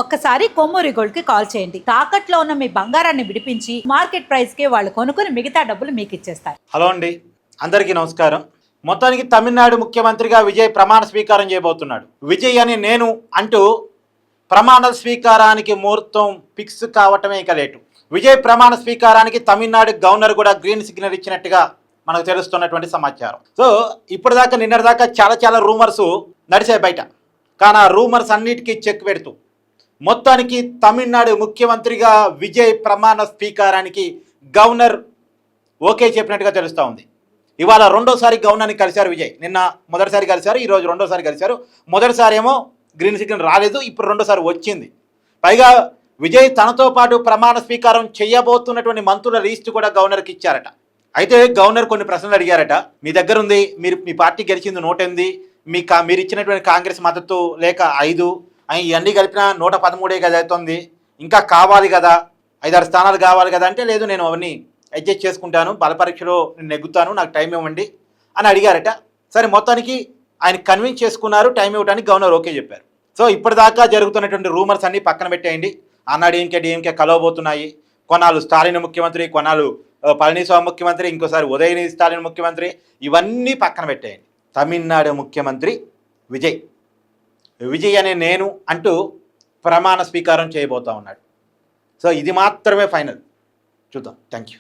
ఒక్కసారి కొమ్మూరి గోల్డ్ కి కాల్ చేయండి. తాకట్లో ఉన్న మీ బంగారాన్ని విడిపించి మార్కెట్ ప్రైస్ కి వాళ్ళు కొనుక్కుని మిగతా డబ్బులు మీకు ఇచ్చేస్తారు. హలో అండి, అందరికీ నమస్కారం. మొత్తానికి తమిళనాడు ముఖ్యమంత్రిగా విజయ్ ప్రమాణ స్వీకారం చేయబోతున్నాడు. విజయ్ అని నేను అంటూ ప్రమాణ స్వీకారానికి ముహూర్తం ఫిక్స్ కావటమే ఇక లేటు. విజయ్ ప్రమాణ స్వీకారానికి తమిళనాడు గవర్నర్ కూడా గ్రీన్ సిగ్నల్ ఇచ్చినట్టుగా మనకు తెలుస్తున్నటువంటి సమాచారం. సో ఇప్పటిదాకా నిన్నటిదాకా చాలా రూమర్స్ నడిచాయి బయట. కానీ ఆ రూమర్స్ అన్నిటికీ చెక్ పెడుతూ మొత్తానికి తమిళనాడు ముఖ్యమంత్రిగా విజయ్ ప్రమాణ స్వీకారానికి గవర్నర్ ఓకే చెప్పినట్టుగా తెలుస్తూ ఉంది. ఇవాళ రెండోసారి గవర్నర్ని కలిశారు విజయ్. నిన్న మొదటిసారి కలిశారు, ఈరోజు రెండోసారి కలిశారు. మొదటిసారి ఏమో గ్రీన్ సిగ్నల్ రాలేదు, ఇప్పుడు రెండోసారి వచ్చింది. పైగా విజయ్ తనతో పాటు ప్రమాణ స్వీకారం చేయబోతున్నటువంటి మంత్రుల లిస్ట్ కూడా గవర్నర్కి ఇచ్చారట. అయితే గవర్నర్ కొన్ని ప్రశ్నలు అడిగారట. మీ దగ్గర ఉంది, మీ పార్టీ గెలిచింది 108, మీరు ఇచ్చినటువంటి కాంగ్రెస్ మద్దతు లేక 5, ఇవన్నీ కలిపిన 113 కదా అవుతుంది, ఇంకా కావాలి కదా, 5-6 స్థానాలు కావాలి కదా అంటే, లేదు నేను అవన్నీ అడ్జస్ట్ చేసుకుంటాను, బలపరీక్షలో నేను నెగ్గుతాను, నాకు టైం ఇవ్వండి అని అడిగారట. సరే మొత్తానికి ఆయన కన్విన్స్ చేసుకున్నారు, టైం ఇవ్వడానికి గవర్నర్ ఓకే చెప్పారు. సో ఇప్పటిదాకా జరుగుతున్నటువంటి రూమర్స్ అన్నీ పక్కన పెట్టేయండి. డిఎంకే కలవబోతున్నాయి. కొన్నాళ్ళు స్టాలిన్ ముఖ్యమంత్రి, కొన్నాళ్ళు పళనిస్వామి ముఖ్యమంత్రి, ఇంకోసారి ఉదయనిధి స్టాలిన్ ముఖ్యమంత్రి, ఇవన్నీ పక్కన పెట్టేయండి. తమిళనాడు ముఖ్యమంత్రి విజయ్ అనే నేను అంటూ ప్రమాణ స్వీకారం చేయబోతా ఉన్నాడు. సో ఇది మాత్రమే ఫైనల్. చూద్దాం. Thank you.